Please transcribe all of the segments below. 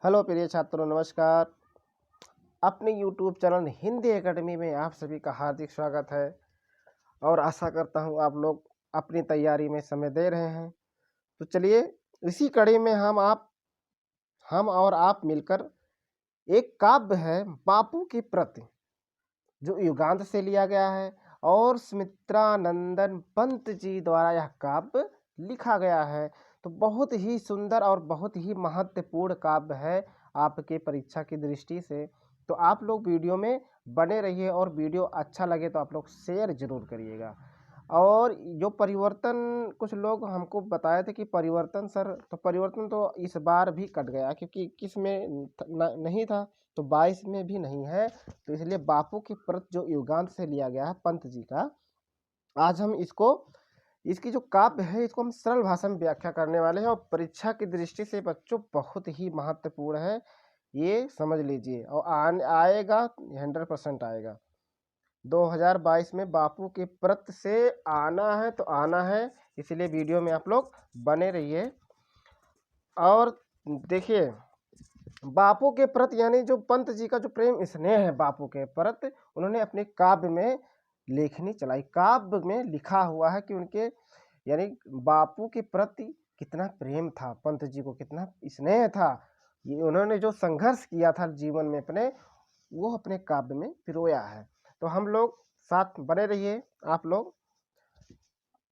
Hello प्रिय छात्रों, नमस्कार। अपने यूट्यूब चैनल हिंदी एकेडमी में आप सभी का हार्दिक स्वागत है और आशा करता हूँ आप लोग अपनी तैयारी में समय दे रहे हैं। तो चलिए, इसी कड़ी में हम और आप मिलकर एक काव्य है बापू की प्रति, जो युगांत से लिया गया है और सुमित्रानंदन पंत जी द्वारा यह काव्य लिखा गया है। तो बहुत ही सुंदर और बहुत ही महत्वपूर्ण काव्य है आपके परीक्षा की दृष्टि से। तो आप लोग वीडियो में बने रहिए और वीडियो अच्छा लगे तो आप लोग शेयर जरूर करिएगा। और जो परिवर्तन, कुछ लोग हमको बताए थे कि परिवर्तन सर, तो परिवर्तन तो इस बार भी कट गया क्योंकि 21 में नहीं था, तो 22 में भी नहीं है। तो इसलिए बापू की प्रत जो युगांत से लिया गया है पंत जी का, आज हम इसकी जो काव्य है इसको हम सरल भाषा में व्याख्या करने वाले हैं और परीक्षा की दृष्टि से बच्चों बहुत ही महत्वपूर्ण है, ये समझ लीजिए। और आएगा 100% आएगा। 2022 में बापू के प्रत से आना है तो आना है, इसलिए वीडियो में आप लोग बने रहिए। और देखिए, बापू के प्रति यानी जो पंत जी का जो प्रेम स्नेह है बापू के प्रति, उन्होंने अपने काव्य में लेखनी चलाई। काव्य में लिखा हुआ है कि उनके यानी बापू के प्रति कितना प्रेम था, पंत जी को कितना स्नेह था, ये उन्होंने जो संघर्ष किया था जीवन में अपने, वो अपने काव्य में पिरोया है। तो हम लोग साथ बने रहिए, आप लोग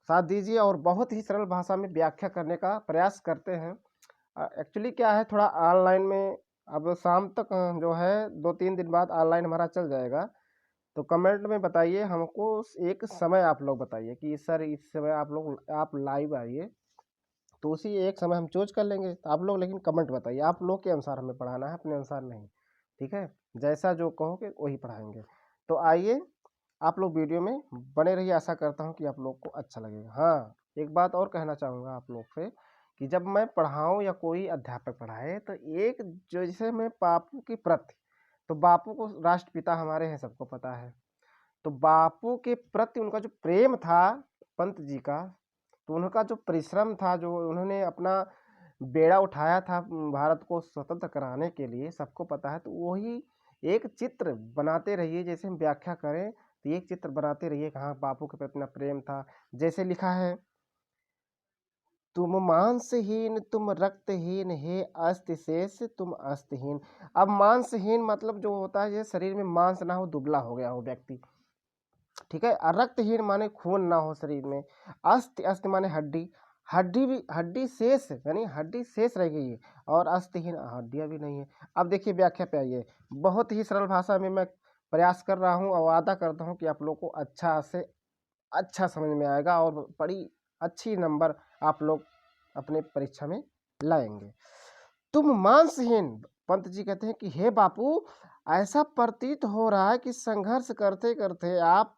साथ दीजिए और बहुत ही सरल भाषा में व्याख्या करने का प्रयास करते हैं। एक्चुअली क्या है, थोड़ा ऑनलाइन में अब शाम तक जो है 2-3 दिन बाद ऑनलाइन हमारा चल जाएगा। तो कमेंट में बताइए हमको, एक समय आप लोग बताइए कि सर इस समय आप लाइव आइए, तो उसी एक समय हम चूज कर लेंगे। तो आप लोग लेकिन कमेंट बताइए, आप लोग के अनुसार हमें पढ़ाना है, अपने अनुसार नहीं, ठीक है? जैसा जो कहोगे वही पढ़ाएंगे। तो आइए, आप लोग वीडियो में बने रहिए, आशा करता हूँ कि आप लोग को अच्छा लगेगा। हाँ, एक बात और कहना चाहूँगा आप लोग से कि जब मैं पढ़ाऊँ या कोई अध्यापक पढ़ाए, तो एक जो जैसे मैं बापू की प्रति, तो बापू को राष्ट्रपिता हमारे हैं, सबको पता है। तो बापू के प्रति उनका जो प्रेम था पंत जी का, तो उनका जो परिश्रम था, जो उन्होंने अपना बेड़ा उठाया था भारत को स्वतंत्र कराने के लिए, सबको पता है। तो वही एक चित्र बनाते रहिए, जैसे हम व्याख्या करें तो एक चित्र बनाते रहिए कहाँ बापू के प्रति इतना प्रेम था। जैसे लिखा है, तुम मांसहीन तुम रक्तहीन हे अस्त शेष तुम अस्तहीन। अब मांसहीन मतलब जो होता है, ये शरीर में मांस ना हो, दुबला हो गया हो व्यक्ति, ठीक है? और रक्तहीन माने खून ना हो शरीर में। अस्त, अस्त माने हड्डी, हड्डी शेष यानी हड्डी शेष रह गई है, और अस्तहीन हड्डियां भी नहीं है। अब देखिए व्याख्या पे आइए, बहुत ही सरल भाषा में मैं प्रयास कर रहा हूँ और वादा करता हूँ कि आप लोग को अच्छा से अच्छा समझ में आएगा और बड़ी अच्छी नंबर आप लोग अपने परीक्षा में लाएंगे। तुम मांसहीन, पंत जी कहते हैं कि हे बापू, ऐसा प्रतीत हो रहा है कि संघर्ष करते करते आप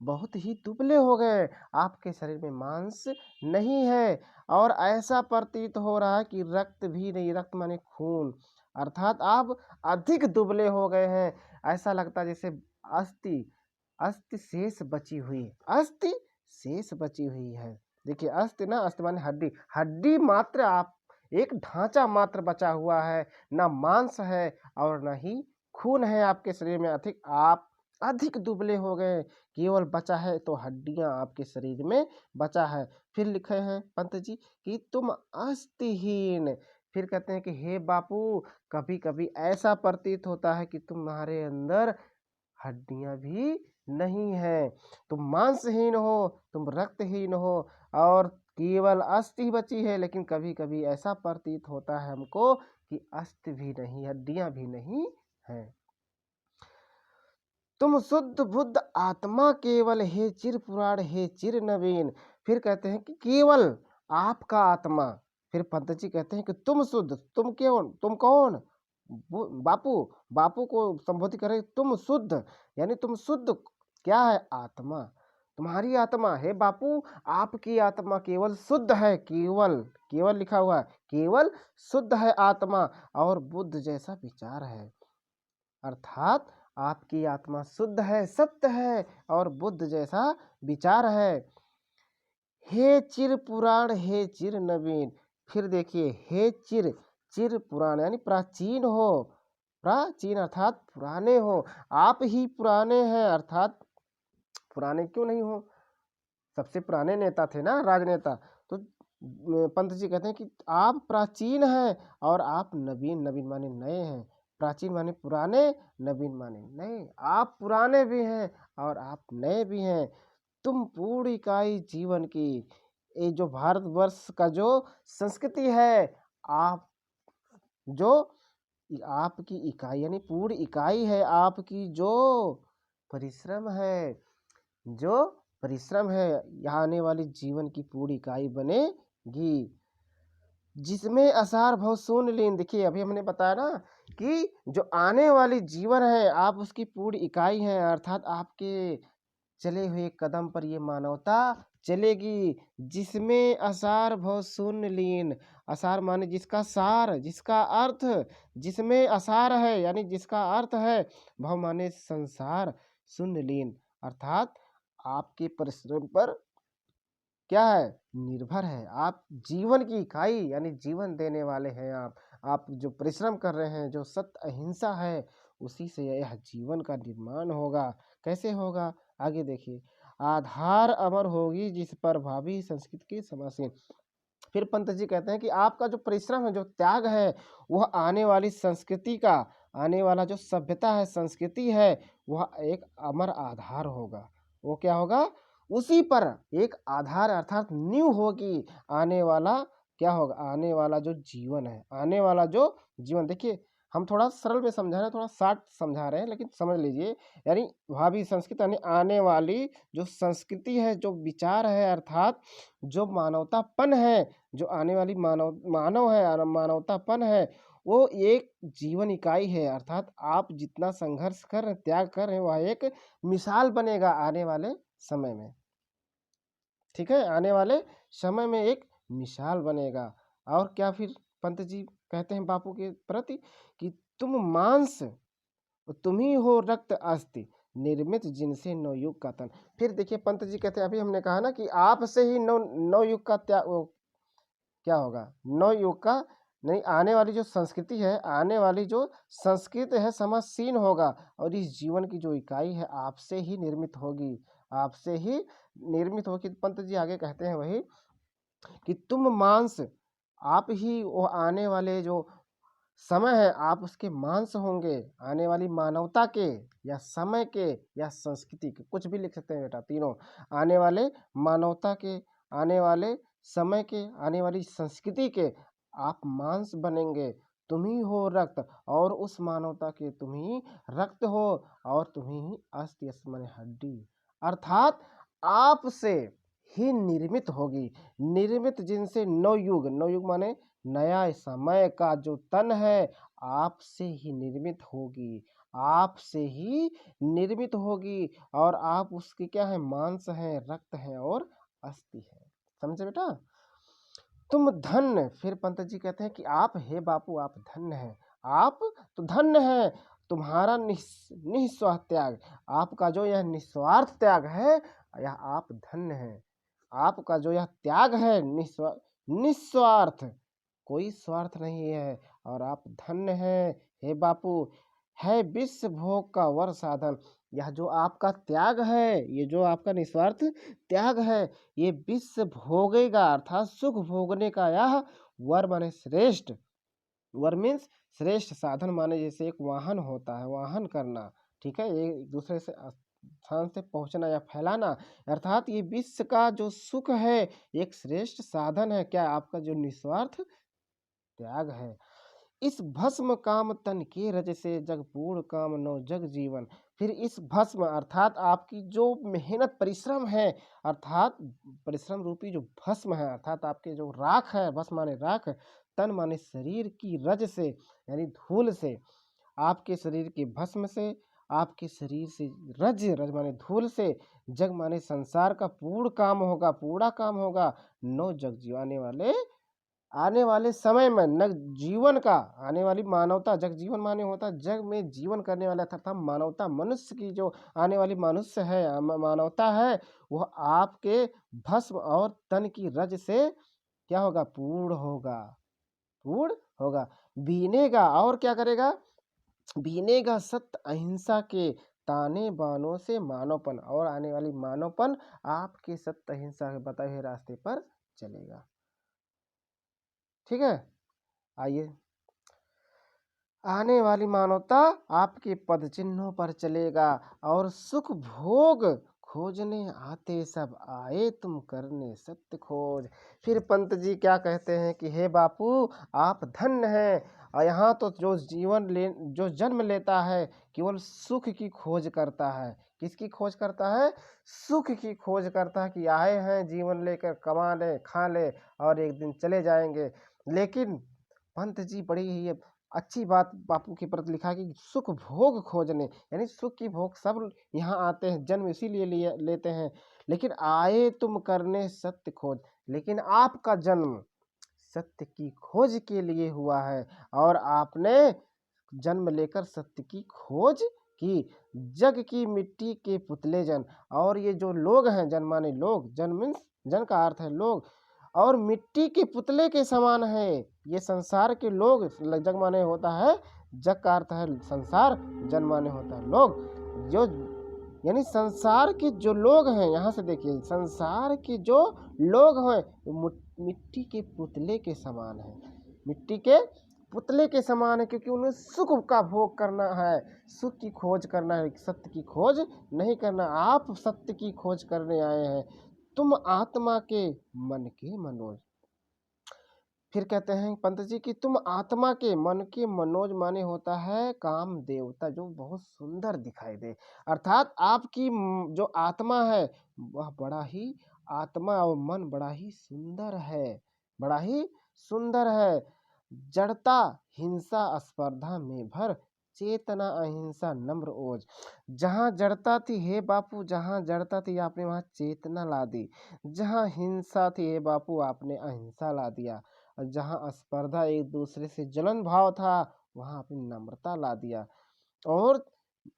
बहुत ही दुबले हो गए, आपके शरीर में मांस नहीं है, और ऐसा प्रतीत हो रहा है कि रक्त भी नहीं, रक्त माने खून, अर्थात आप अधिक दुबले हो गए हैं। ऐसा लगता है जैसे अस्थि अस्थि शेष बची हुई, अस्थि शेष बची हुई है। देखिए, अस्थि ना, अस्थि माने हड्डी, हड्डी मात्र, आप एक ढांचा मात्र बचा हुआ है, ना मांस है और न ही खून है आपके शरीर में। आप अधिक दुबले हो गए, केवल बचा है तो हड्डियां आपके शरीर में बचा है। फिर लिखे हैं पंत जी कि तुम अस्तिहीन, फिर कहते हैं कि हे बापू, कभी कभी ऐसा प्रतीत होता है कि तुम्हारे अंदर हड्डियां भी नहीं है, तुम मांसहीन हो, तुम रक्तहीन हो, और केवल अस्थि बची है। लेकिन कभी कभी ऐसा प्रतीत होता है हमको कि अस्थि भी नहीं, हड्डियां भी नहीं है। तुम शुद्ध बुद्ध आत्मा केवल, हे चिर पुराण हे चिर नवीन। फिर कहते हैं कि केवल आपका आत्मा। फिर पंत जी कहते हैं कि तुम शुद्ध, तुम केवल, तुम कौन? बापू, बापू को संबोधित करें, तुम शुद्ध यानी तुम शुद्ध क्या है? आत्मा, तुम्हारी आत्मा। हे बापू, आपकी आत्मा केवल शुद्ध है, केवल, केवल लिखा हुआ है, केवल शुद्ध है आत्मा, और बुद्ध जैसा विचार है, अर्थात आपकी आत्मा शुद्ध है, सत्य है और बुद्ध जैसा विचार है। हे चिर पुराण हे चिर नवीन। फिर देखिए, हे चिर, चिर पुराने यानी प्राचीन हो, प्राचीन अर्थात पुराने हो। आप ही पुराने हैं अर्थात पुराने क्यों नहीं हो, सबसे पुराने नेता थे ना, राजनेता। तो पंत जी कहते हैं कि आप प्राचीन हैं और आप नवीन, नवीन माने नए हैं, प्राचीन माने पुराने, नवीन माने नए। आप पुराने भी हैं और आप नए भी हैं। तुम पूरी इकाई जीवन की, ये जो भारतवर्ष का जो संस्कृति है, आप जो आपकी इकाई यानी पूरी इकाई है, आपकी जो परिश्रम है, जो परिश्रम है, यहाँ आने वाली जीवन की पूरी इकाई बनेगी, जिसमें असार भव शून्य लीन। देखिए अभी हमने बताया ना कि जो आने वाली जीवन है आप उसकी पूरी इकाई हैं, अर्थात आपके चले हुए कदम पर ये मानवता चलेगी, जिसमें असार भव शून्य लीन। असार माने जिसका सार, जिसका अर्थ, जिसमें असार है यानी जिसका अर्थ है, भव माने संसार, शून्य लीन अर्थात आपके परिश्रम पर क्या है, निर्भर है। आप जीवन की इकाई यानी जीवन देने वाले हैं। आप जो परिश्रम कर रहे हैं, जो सत्य अहिंसा है, उसी से यह जीवन का निर्माण होगा। कैसे होगा, आगे देखिए। आधार अमर होगी जिस पर भावी संस्कृति की समासीन। फिर पंत जी कहते हैं कि आपका जो परिश्रम है, जो त्याग है, वह आने वाली संस्कृति का, आने वाला जो सभ्यता है, संस्कृति है, वह एक अमर आधार होगा। वो क्या होगा, उसी पर एक आधार अर्थात नींव होगी। आने वाला क्या होगा, आने वाला जो जीवन है, आने वाला जो जीवन। देखिए हम थोड़ा सरल में समझा रहे हैं, थोड़ा शार्ट समझा रहे हैं, लेकिन समझ लीजिए। यानी भावी संस्कृति यानी आने वाली जो संस्कृति है, जो विचार है, अर्थात जो मानवतापन है, जो आने वाली मानव है, मानवतापन है, वो एक जीवन इकाई है। अर्थात आप जितना संघर्ष कर रहे, त्याग कर रहे हैं, वह एक मिसाल बनेगा आने वाले समय में। ठीक है, आने वाले समय में एक मिसाल बनेगा। और क्या फिर पंत जी कहते हैं बापू के प्रति कि तुम मांस, तुम ही हो रक्त अस्थि, निर्मित जिनसे नवयुग का तन। फिर देखिए पंत जी कहते हैं, अभी हमने कहा ना कि आपसे ही नवयुग का त्याग क्या होगा, नवयुग का नहीं, आने वाली जो संस्कृति है, आने वाली जो संस्कृति है, समासीन होगा। और इस जीवन की जो इकाई है आपसे ही निर्मित होगी, आपसे ही निर्मित होगी। पंत जी आगे कहते हैं वही कि तुम मांस, आप ही वो आने वाले जो समय है, आप उसके मांस होंगे, आने वाली मानवता के या समय के या संस्कृति के, कुछ भी लिख सकते हैं बेटा, तीनों। आने वाले मानवता के, आने वाले समय के, आने वाली संस्कृति के आप मांस बनेंगे। तुम ही हो रक्त, और उस मानवता के तुम ही रक्त हो, और तुम ही अस्थि, अस्थि माने हड्डी, अर्थात आपसे ही निर्मित होगी। निर्मित जिनसे नवयुग, नवयुग माने नया समय का जो तन है, आपसे ही निर्मित होगी, आपसे ही निर्मित होगी। और आप उसके क्या है, मांस हैं, रक्त हैं और अस्थि है। समझे बेटा। तुम धन्य, फिर पंत जी कहते हैं कि आप हे बापू, आप धन्य हैं, आप तो धन्य हैं। तुम्हारा निस्वार्थ त्याग, आपका जो यह निस्वार्थ त्याग है, यह आप धन्य हैं। आपका जो यह त्याग है निस्वार्थ, कोई स्वार्थ नहीं है, और आप धन्य हैं हे बापू। है विश्व भोग का वर साधन, यह जो आपका त्याग है, ये जो आपका निस्वार्थ त्याग है, ये विश्व भोगेगा अर्थात सुख भोगने का यह वर माने श्रेष्ठ, वर मीन्स श्रेष्ठ, साधन माने जैसे एक वाहन होता है, वाहन करना, ठीक है, एक दूसरे से स्थान से पहुंचना या फैलाना, अर्थात ये विश्व का जो सुख है एक श्रेष्ठ साधन है। क्या, आपका जो निस्वार्थ त्याग है। इस भस्म काम तन के रज से जग पूर्ण काम नौ जग जीवन। फिर इस भस्म अर्थात आपकी जो मेहनत परिश्रम है, अर्थात परिश्रम रूपी जो भस्म है, अर्थात आपके जो राख है, भस्म माने राख, तन माने शरीर की रज से यानी धूल से, आपके शरीर के भस्म से, आपके शरीर से रज, रज माने धूल से, जग माने संसार का पूर्ण काम होगा, पूरा काम होगा। नौ जग जीवाने वाले, आने वाले समय में न जीवन का, आने वाली मानवता, जग जीवन माने होता है जग में जीवन करने वाला, तथा मानवता, मनुष्य की जो आने वाली मनुष्य है, मानवता है, वह आपके भस्म और तन की रज से क्या होगा, पूर्ण होगा, पूर्ण होगा। बीनेगा और क्या करेगा, बीनेगा सत्य अहिंसा के ताने बानों से मानवपन, और आने वाली मानवपन आपके सत्य अहिंसा के बताए हुए रास्ते पर चलेगा। ठीक है, आइए, आने वाली मानवता आपके पद चिन्हों पर चलेगा और सुख भोग खोजने आते सब आए तुम करने सत्य खोज। फिर पंत जी क्या कहते हैं कि हे बापू आप धन्य हैं, और यहाँ तो जो जन्म लेता है केवल सुख की खोज करता है। किसकी खोज करता है? सुख की खोज करता है कि आए हैं जीवन लेकर, कमा ले खा ले और एक दिन चले जाएंगे। लेकिन पंत जी बड़ी ही अच्छी बात बापू के प्रति लिखा कि सुख भोग खोजने, यानी सुख की भोग सब यहाँ आते हैं, जन्म इसीलिए लेते हैं, लेकिन आए तुम करने सत्य खोज। लेकिन आपका जन्म सत्य की खोज के लिए हुआ है, और आपने जन्म लेकर सत्य की खोज की। जग की मिट्टी के पुतले जन, और ये जो लोग हैं, जनमाने लोग, जन मीन्स जन का अर्थ है लोग, और मिट्टी के पुतले के समान है। ये संसार के लोग, जग माने होता है, जग का अर्थ है संसार, जन माने होता है लोग, जो यानी संसार के जो लोग हैं, यहाँ से देखिए संसार के जो लोग हैं मिट्टी के पुतले के समान है, मिट्टी के पुतले के समान है, क्योंकि उन्हें सुख का भोग करना है, सुख की खोज करना है, सत्य की खोज नहीं करना। आप सत्य की खोज करने आए हैं, तुम आत्मा के मन के मनोज। फिर कहते हैं पंत जी कि तुम आत्मा के मन के मनोज माने होता है काम देवता, जो बहुत सुंदर दिखाई दे। अर्थात आपकी जो आत्मा है वह बड़ा ही, आत्मा और मन बड़ा ही सुंदर है, बड़ा ही सुंदर है। जड़ता हिंसा स्पर्धा में भर, चेतना अहिंसा नम्र ओज। जहाँ जड़ता थी हे बापू, जहाँ जड़ता थी आपने वहाँ चेतना ला दी, जहाँ हिंसा थी हे बापू आपने अहिंसा ला दिया, और जहाँ स्पर्धा एक दूसरे से जलन भाव था वहाँ आपने नम्रता ला दिया, और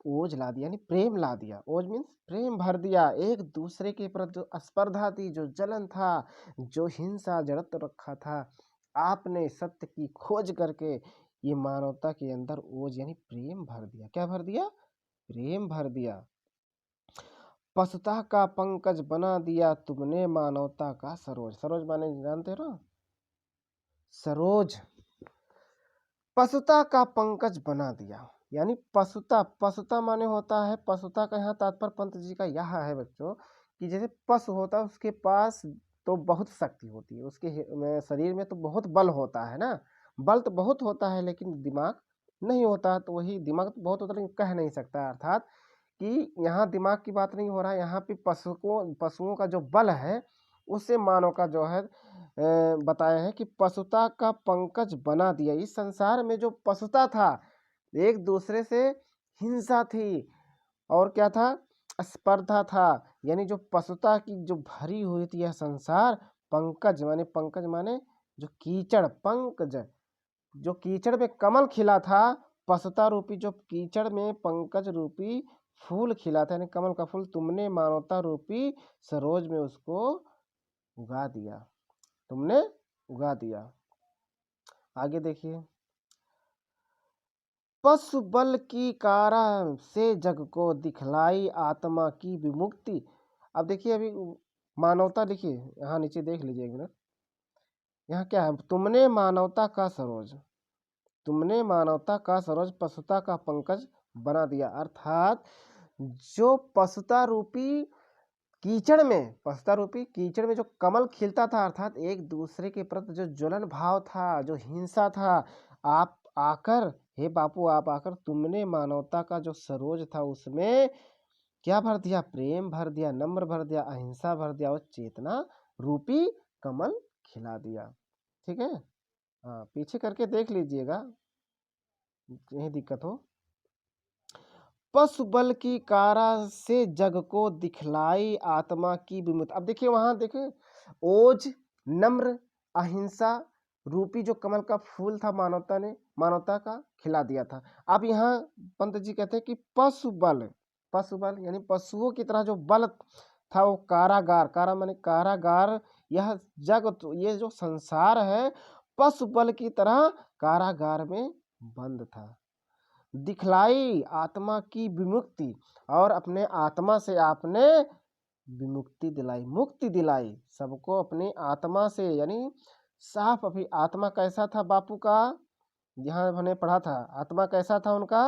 ओज ला दिया यानी प्रेम ला दिया। ओज मीन्स प्रेम भर दिया। एक दूसरे के प्रति जो स्पर्धा थी, जो जलन था, जो हिंसा जड़त रखा था, आपने सत्य की खोज करके ये मानवता के अंदर ओज यानी प्रेम भर दिया। क्या भर दिया? प्रेम भर दिया। पशुता का पंकज बना दिया तुमने मानवता का सरोज। सरोज माने जानते हो ना, सरोज, पशुता का पंकज बना दिया, यानी पशुता, पशुता माने होता है, पशुता का यहाँ तात्पर्य पंत जी का यह है बच्चों कि जैसे पशु होता है उसके पास तो बहुत शक्ति होती है, उसके शरीर में तो बहुत बल होता है ना, बल तो बहुत होता है लेकिन दिमाग नहीं होता। तो वही दिमाग तो बहुत होता है लेकिन कह नहीं सकता। अर्थात कि यहाँ दिमाग की बात नहीं हो रहा है, यहाँ पे पशुओं का जो बल है उससे मानव का जो है बताया है कि पशुता का पंकज बना दिया। इस संसार में जो पशुता था, एक दूसरे से हिंसा थी, और क्या था? स्पर्धा था, यानी जो पशुता की जो भरी हुई थी यह संसार। पंकज माने जो कीचड़, पंकज जो कीचड़ में कमल खिला था, पशुता रूपी जो कीचड़ में पंकज रूपी फूल खिला था, यानी कमल का फूल, तुमने मानवता रूपी सरोज में उसको उगा दिया, तुमने उगा दिया। आगे देखिए, पशु बल की कारा से जग को दिखलाई आत्मा की विमुक्ति। अब देखिए अभी मानवता, देखिए यहाँ नीचे देख लीजिए एक मिनट, यहाँ क्या है? तुमने मानवता का सरोज, तुमने मानवता का सरोज पशुता का पंकज बना दिया। अर्थात जो पशुता रूपी कीचड़ में जो कमल खिलता था, अर्थात एक दूसरे के प्रति जो ज्वलन भाव था, जो हिंसा था, आप आकर हे बापू आप आकर तुमने मानवता का जो सरोज था उसमें क्या भर दिया? प्रेम भर दिया, नम्र भर दिया, अहिंसा भर दिया, और चेतना रूपी कमल खिला दिया। ठीक है, हाँ पीछे करके देख लीजिएगा, यही दिक्कत हो। पशु बल की कारा से जग को दिखलाई आत्मा की विमुक्ति। अब देखिए वहां देखिए ओज, नम्र, अहिंसा रूपी जो कमल का फूल था मानवता का खिला दिया था। अब यहाँ पंत जी कहते हैं कि पशु बल यानी पशुओं की तरह जो बल था वो कारागार, कारा माने कारागार, यह जग, ये जो संसार है पशु बल की तरह कारागार में बंद था। दिखलाई आत्मा की विमुक्ति, और अपने आत्मा से आपने विमुक्ति दिलाई, मुक्ति दिलाई सबको अपनी आत्मा से। यानी साफ अपनी आत्मा कैसा था बापू का, यहाँ हमने पढ़ा था आत्मा कैसा था उनका,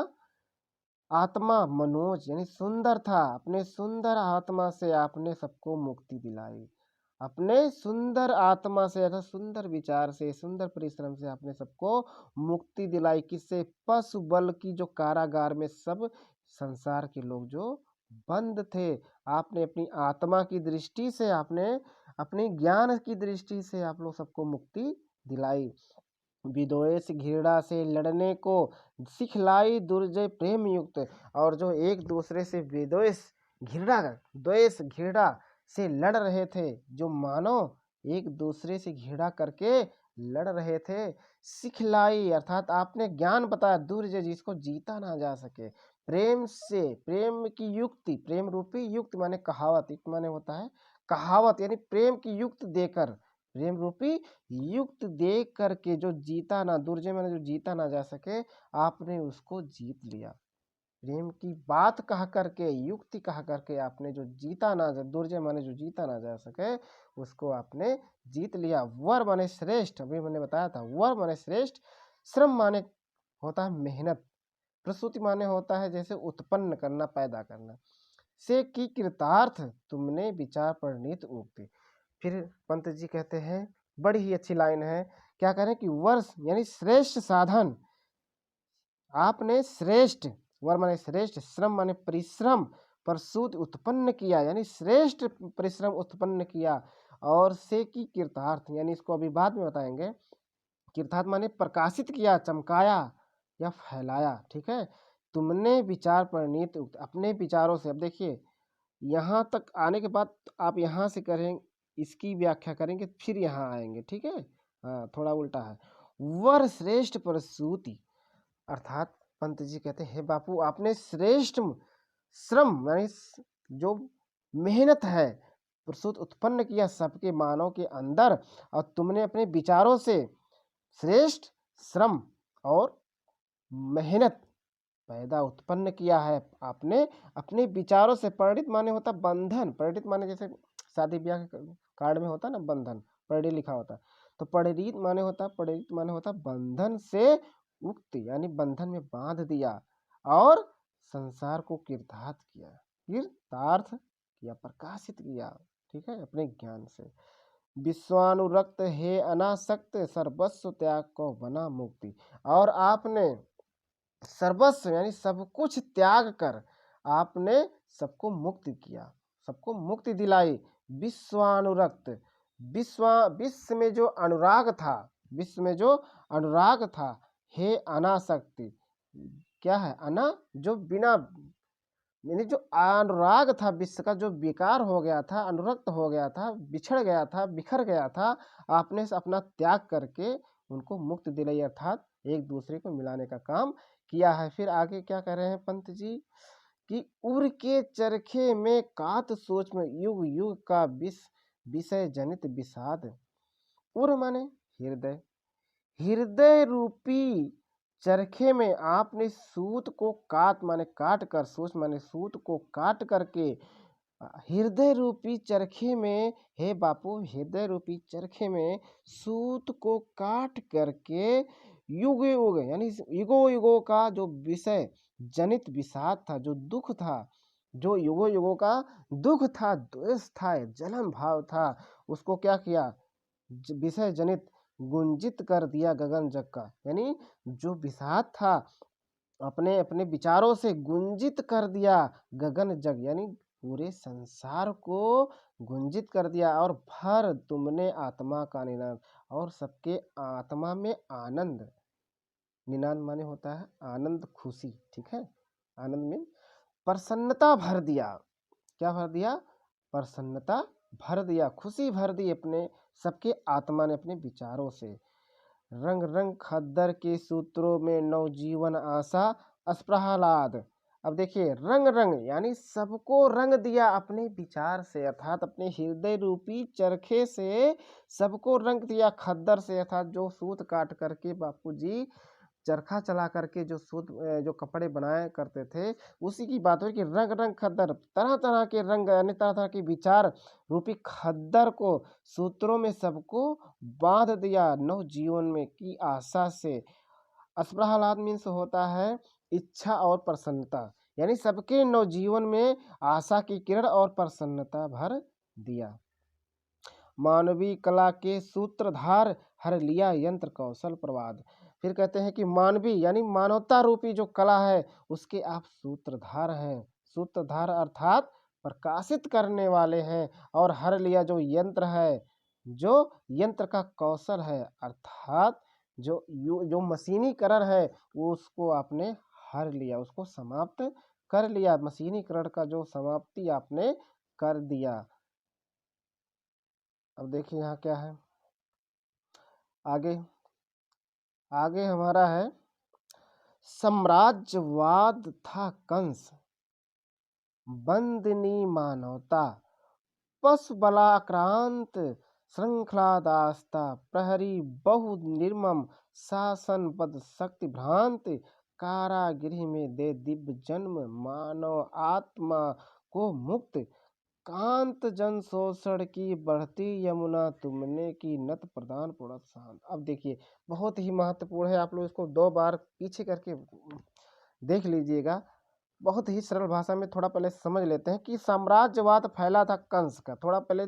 आत्मा मनोज यानी सुंदर था। अपने सुंदर आत्मा से आपने सबको मुक्ति दिलाई, अपने सुंदर आत्मा से अर्थात सुंदर विचार से, सुंदर परिश्रम से आपने सबको मुक्ति दिलाई। किससे? पशु बल की जो कारागार में सब संसार के लोग जो बंद थे, आपने अपनी आत्मा की दृष्टि से, आपने अपने ज्ञान की दृष्टि से आप लोग सबको मुक्ति दिलाई। विद्वेष घृणा से लड़ने को सिखलाई दुर्जय प्रेम युक्त, और जो एक दूसरे से विद्वेष घृणा द्वेष घृणा से लड़ रहे थे, जो मानव एक दूसरे से घृणा करके लड़ रहे थे, सिखलाई अर्थात आपने ज्ञान बताया दुर्जय जिसको जीता ना जा सके, प्रेम से, प्रेम की युक्ति, प्रेम रूपी युक्त माने कहावत, युक्त माने होता है कहावत, यानी प्रेम की युक्त देकर, प्रेम रूपी युक्त दे करके जो जीता ना, दुर्जय माने जो जीता ना जा सके, आपने उसको जीत लिया। प्रेम की बात कह करके, युक्ति कह करके आपने जो जीता ना जा, दुर्जय माने जो जीता ना जा सके, उसको आपने जीत लिया। वर माने श्रेष्ठ, अभी मैंने बताया था, वर माने श्रेष्ठ, श्रम माने होता है मेहनत, प्रसूति माने होता है जैसे उत्पन्न करना, पैदा करना, से की कृतार्थ तुमने विचार परिणीत उक्ति। फिर पंत जी कहते हैं, बड़ी ही अच्छी लाइन है, क्या करें कि वर्ष यानी श्रेष्ठ साधन, आपने श्रेष्ठ, वर माने श्रेष्ठ, श्रम माने परिश्रम, प्रसूति उत्पन्न किया यानी श्रेष्ठ परिश्रम उत्पन्न किया, और से की कृतार्थ यानी इसको अभी बाद में बताएंगे, कृतार्थ माने प्रकाशित किया, चमकाया या फैलाया। ठीक है, तुमने विचार परिणीत उक्त, अपने विचारों से। अब देखिए यहाँ तक आने के बाद आप यहाँ से करें, इसकी व्याख्या करेंगे, फिर यहाँ आएंगे। ठीक है, हाँ थोड़ा उल्टा है। वर श्रेष्ठ प्रसूति, अर्थात पंत जी कहते हैं बापू आपने श्रेष्ठ श्रम यानी जो मेहनत है प्रसूत उत्पन्न किया सबके मानव के अंदर, और तुमने अपने विचारों से श्रेष्ठ श्रम और मेहनत पैदा उत्पन्न किया है। आपने अपने विचारों से, परिणित माने होता बंधन, परिणित माने जैसे शादी ब्याह के कार्ड में होता ना बंधन, परिणित लिखा होता, तो परिणित माने होता बंधन से उक्त, यानी बंधन में बांध दिया, और संसार को कृतार्थ किया, कृतार्थ किया, प्रकाशित किया। ठीक है, अपने ज्ञान से। विश्वानुरक्त हे अनासक्त, सर्वस्व त्याग को बना मुक्ति, और आपने सर्वस्व यानी सब कुछ त्याग कर आपने सबको मुक्त किया, सबको मुक्ति दिलाई। विश्वानुरक्त, विश्व में जो अनुराग था, विश्व में जो अनुराग था, हे अनासक्ति, क्या है अना, जो बिना, यानी जो अनुराग था विश्व का, जो बेकार हो गया था, अनुरक्त हो गया था, बिछड़ गया था, बिखर गया था, आपने अपना त्याग करके उनको मुक्त दिलाई, अर्थात एक दूसरे को मिलाने का काम किया है। फिर आगे क्या कह रहे हैं पंत जी कि उर के चरखे में कात सोच में युग युग का विषय जनित विषाद। उर माने हृदय, हृदय रूपी चरखे में आपने सूत को काट माने काट कर, सोच माने सूत को काट करके, हृदय रूपी चरखे में, हे बापू हृदय रूपी चरखे में सूत को काट करके युग युग यानी युगो युगों का जो विषय जनित विषाद था, जो दुख था, जो युगो युगों का दुख था, द्वेष था, जलन भाव था, उसको क्या किया, विषय जनित गुंजित कर दिया गगन जग का, यानी जो विषाद था अपने अपने विचारों से गुंजित कर दिया गगन जग, यानी पूरे संसार को गुंजित कर दिया, और भर तुमने आत्मा का निनाद, और सबके आत्मा में आनंद, निनाद माने होता है आनंद, खुशी। ठीक है, आनंद में प्रसन्नता भर दिया, क्या भर दिया, प्रसन्नता भर दिया, खुशी भर दी अपने सबके आत्मा ने अपने विचारों से। रंग रंग खद्दर के सूत्रों में नवजीवन आशा, अस्प्रहलाद, अब देखिए रंग रंग यानी सबको रंग दिया अपने विचार से, अर्थात अपने हृदय रूपी चरखे से सबको रंग दिया खद्दर से, अर्थात जो सूत काट करके बापूजी चरखा चला करके जो सूत जो कपड़े बनाया करते थे, उसी की बात है कि रंग रंग खद्दर, तरह तरह के रंग यानी तरह तरह के विचार रूपी खद्दर को सूत्रों में सबको बांध दिया नव जीवन में की आशा से। अस्पृहलाद मीन्स होता है इच्छा और प्रसन्नता, यानी सबके नवजीवन में आशा की किरण और प्रसन्नता भर दिया। मानवीय कला के सूत्रधार हर लिया यंत्र कौशल प्रवाद। फिर कहते हैं कि मानवीय यानी मानवता रूपी जो कला है उसके आप सूत्रधार हैं। सूत्रधार अर्थात प्रकाशित करने वाले हैं, और हर लिया जो यंत्र है, जो यंत्र का कौशल है, अर्थात जो मशीनीकरण है वो उसको आपने हर लिया, उसको समाप्त कर लिया। मशीनीकरण का जो समाप्ति आपने कर दिया। अब देखिए यहाँ क्या है आगे। आगे हमारा है साम्राज्यवाद था कंस बंदनी मानवता, पशु बलाक्रांत श्रृंखला दास्ता, प्रहरी बहु निर्मम शासन पद शक्ति भ्रांत, कारागृह में दे दिव्य जन्म मानव आत्मा को मुक्त, कांत जन शोषण की बढ़ती यमुना तुमने की नत प्रदान पूर्ण शांत। अब देखिए बहुत ही महत्वपूर्ण है, आप लोग इसको 2 बार पीछे करके देख लीजिएगा। बहुत ही सरल भाषा में थोड़ा पहले समझ लेते हैं कि साम्राज्यवाद फैला था कंस का। थोड़ा पहले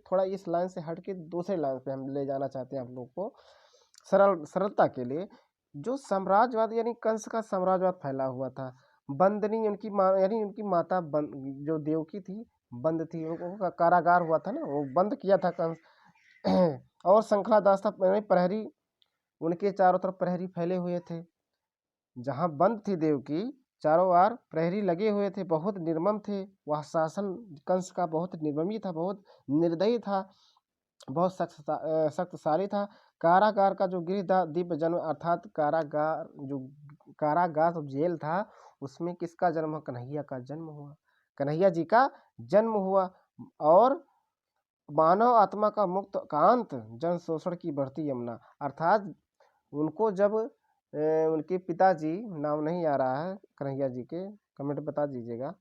थोड़ा इस लाइन से हट के दूसरे लाइन पे हम ले जाना चाहते हैं आप लोग को सरलता के लिए। जो साम्राज्यवाद यानी कंस का साम्राज्यवाद फैला हुआ था। बंदनी उनकी यानी उनकी माता जो देवकी थी बंद थी, उनका कारागार हुआ था ना, वो बंद किया था कंस। और श्रृंखला दास्ता प्रहरी, उनके चारों तरफ प्रहरी फैले हुए थे। जहाँ बंद थी देवकी, चारों ओर प्रहरी लगे हुए थे, बहुत निर्मम थे। वह शासन कंस का बहुत निर्ममी था, बहुत निर्दयी था, बहुत शक्तिशाली था। कारागार का जो गृह दिव्य जन्म, अर्थात कारागार जो जेल था उसमें किसका जन्म? कन्हैया का जन्म हुआ, कन्हैया जी का जन्म हुआ। और मानव आत्मा का मुक्त कांत जन शोषण की बढ़ती यमुना, अर्थात उनको जब उनके पिताजी, नाम नहीं आ रहा है कन्हैया जी के, कमेंट बता दीजिएगा।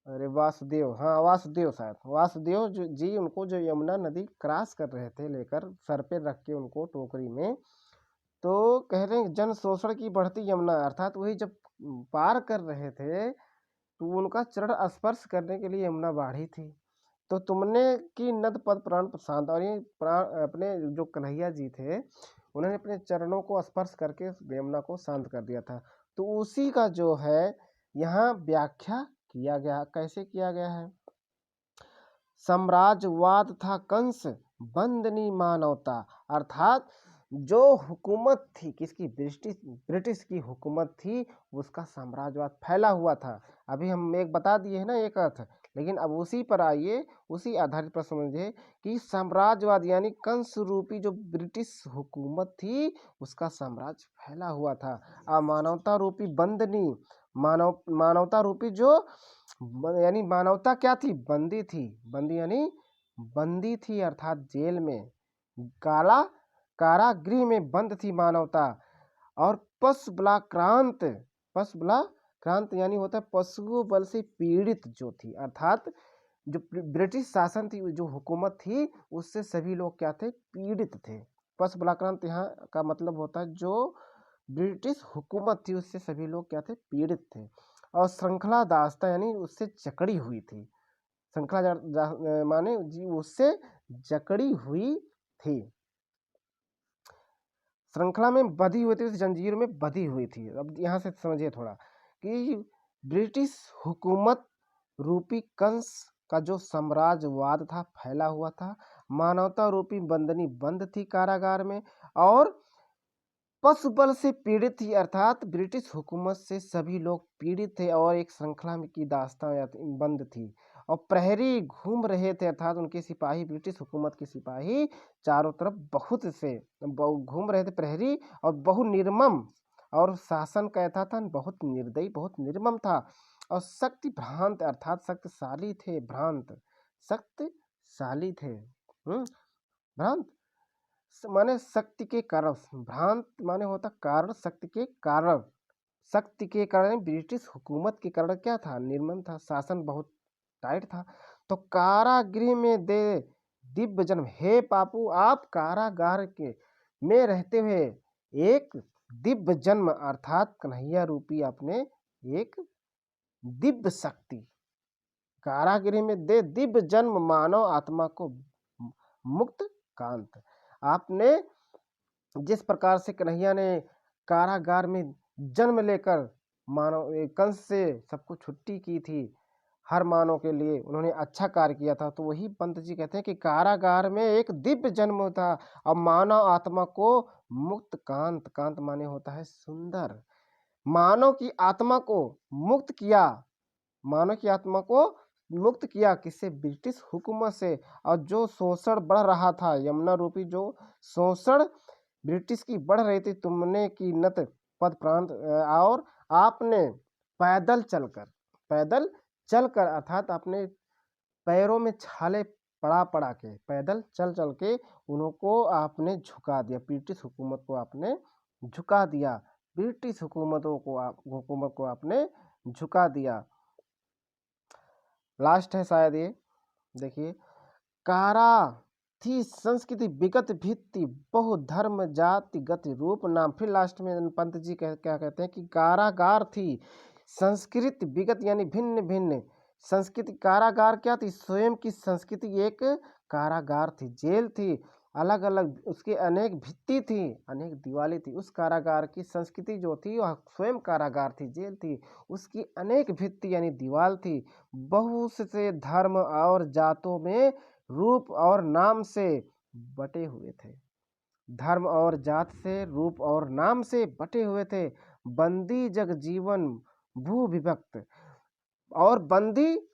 अरे वासुदेव, हाँ वासुदेव, शायद वासुदेव जी उनको जो यमुना नदी क्रॉस कर रहे थे लेकर सर पे रख के उनको टोकरी में, तो कह रहे हैं जन शोषण की बढ़ती यमुना, अर्थात वही जब पार कर रहे थे तो उनका चरण स्पर्श करने के लिए यमुना बाढ़ी थी। तो तुमने की नद पद प्राण प्रशांत, और ये प्राण अपने जो कन्हैया जी थे उन्होंने अपने चरणों को स्पर्श करके यमुना को शांत कर दिया था। तो उसी का जो है यहाँ व्याख्या किया गया। कैसे किया गया है? साम्राज्यवाद था कंस बंदनी मानवता, अर्थात जो हुकूमत थी किसकी? ब्रिटिश की हुकूमत थी, उसका साम्राज्यवाद फैला हुआ था। अभी हम एक बता दिए है ना एक अर्थ, लेकिन अब उसी पर आइए, उसी आधारित पर समझिए कि साम्राज्यवाद यानी कंस रूपी जो ब्रिटिश हुकूमत थी उसका साम्राज्य फैला हुआ था। मानवता रूपी बंदनी, मानवता रूपी जो यानी मानवता क्या थी? बंदी थी। बंदी यानी बंदी थी, अर्थात जेल में, कारागृह में बंद थी मानवता। और पशु बलाक्रांत यानी होता है पशुओं बल से पीड़ित जो थी, अर्थात जो ब्रिटिश शासन थी, जो हुकूमत थी, उससे सभी लोग क्या थे? पीड़ित थे। पशु बलाक्रांत यहाँ का मतलब होता है जो ब्रिटिश हुकूमत थी उससे सभी लोग क्या थे? पीड़ित थे। और श्रृंखला दास्ता यानी उससे जकड़ी हुई थी। श्रृंखला माने जी उससे जकड़ी हुई थी, श्रृंखला में बधी हुई थी, उस जंजीर में बधी हुई थी। अब यहाँ से समझिए थोड़ा कि ब्रिटिश हुकूमत रूपी कंस का जो साम्राज्यवाद था फैला हुआ था, मानवता रूपी बंदनी बंद थी कारागार में, और पशु बल से पीड़ित थी, अर्थात ब्रिटिश हुकूमत से सभी लोग पीड़ित थे, और एक श्रृंखला की दास्तां बंद थी। और प्रहरी घूम रहे थे, अर्थात उनके सिपाही, ब्रिटिश हुकूमत के सिपाही चारों तरफ बहुत से घूम रहे थे प्रहरी, और बहु निर्मम और शासन कैसा था, बहुत निर्दयी, बहुत निर्मम था। और शक्ति भ्रांत अर्थात शक्तिशाली थे, भ्रांत शक्तिशाली थे। भ्रांत माने शक्ति के कारण, भ्रांत माने होता कारण, शक्ति के कारण। शक्ति के कारण ब्रिटिश हुकूमत के कारण क्या था, निर्मम था, शासन बहुत टाइट था। तो कारागृह में दे दिव्य जन्म, हे पापू आप कारागार के में रहते हुए एक दिव्य जन्म अर्थात कन्हैया रूपी अपने एक दिव्य शक्ति, कारागृह में दे दिव्य जन्म मानव आत्मा को मुक्त कांत। आपने जिस प्रकार से कन्हैया ने कारागार में जन्म लेकर मानव कंस से सबको छुट्टी की थी, हर मानव के लिए उन्होंने अच्छा कार्य किया था। तो वही पंत जी कहते हैं कि कारागार में एक दिव्य जन्म था और मानव आत्मा को मुक्त कांत, कांत माने होता है सुंदर, मानव की आत्मा को मुक्त किया, मानव की आत्मा को मुक्त किया किससे, ब्रिटिश हुकूमत से। और जो शोषण बढ़ रहा था, यमुना रूपी जो शोषण ब्रिटिश की बढ़ रही थी, तुमने की नत पद प्रांत, और आपने पैदल चलकर अर्थात अपने पैरों में छाले पड़ा के, पैदल चल के उनको आपने झुका दिया, ब्रिटिश हुकूमत को आपने झुका दिया, ब्रिटिश हुकूमत को आपने झुका दिया। लास्ट है शायद ये, देखिए, कारा थी संस्कृति विगत भित्ति बहु धर्म जाति गति रूप नाम। फिर लास्ट में पंत जी क्या कहते हैं कि कारागार थी संस्कृति विगत यानी भिन्न भिन्न संस्कृति, कारागार क्या थी, स्वयं की संस्कृति एक कारागार थी, जेल थी, अलग अलग उसके अनेक भित्ति थी, अनेक दीवारें थी। उस कारागार की संस्कृति जो थी वह स्वयं कारागार थी, जेल थी, उसकी अनेक भित्ति यानी दीवार थी, बहुत से धर्म और जातों में रूप और नाम से बटे हुए थे, धर्म और जात से रूप और नाम से बटे हुए थे, बंदी जग जीवन भू विभक्त, और बंदी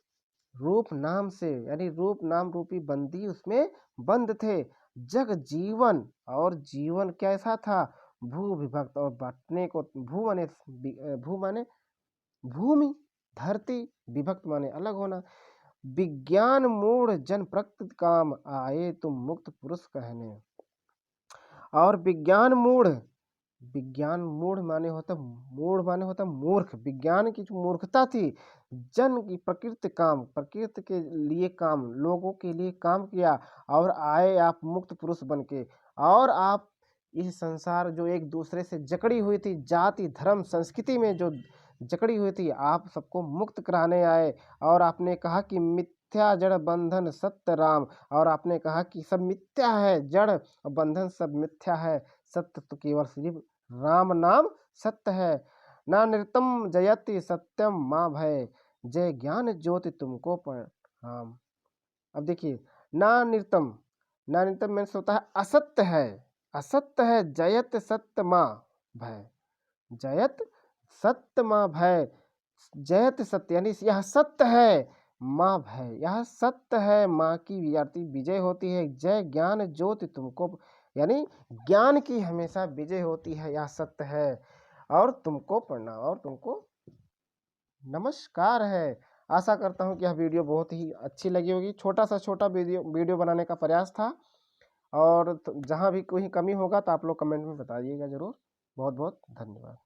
रूप नाम से यानी रूप नाम रूपी बंदी उसमें बंद थे, जग जीवन और जीवन कैसा था, भू विभक्त और बटने को, भू माने भूमि धरती, विभक्त माने अलग होना, विज्ञान मूढ़ जन प्रकृति काम आए तुम मुक्त पुरुष कहने। और विज्ञान मूढ़ माने होता मूर्ख, विज्ञान की जो मूर्खता थी, जन की प्रकृति काम, प्रकृति के लिए काम, लोगों के लिए काम किया, और आए आप मुक्त पुरुष बन के, और आप इस संसार जो एक दूसरे से जकड़ी हुई थी, जाति धर्म संस्कृति में जो जकड़ी हुई थी, आप सबको मुक्त कराने आए। और आपने कहा कि मिथ्या जड़ बंधन सत्य राम, और आपने कहा कि सब मिथ्या है, जड़ और बंधन सब मिथ्या है, सत्य तो केवल सिर्फ राम नाम सत्य है। ना नृतम जयति सत्यम माँ भय, जय ज्ञान ज्योति तुमको प्रणाम। अब देखिए, ना नृतम में होता है असत्य है, जयत सत्य माँ भय, जयत सत्य माँ भय, जयत सत्य यानी यह सत्य है, माँ भय यह सत्य है, माँ की विजय होती है, जय ज्ञान ज्योति तुमको यानी ज्ञान की हमेशा विजय होती है, यह सत्य है, और तुमको प्रणाम, और तुमको नमस्कार है। आशा करता हूँ कि यह वीडियो बहुत ही अच्छी लगी होगी, छोटा वीडियो बनाने का प्रयास था, और जहाँ भी कोई कमी होगा तो आप लोग कमेंट में बताइएगा ज़रूर। बहुत बहुत धन्यवाद।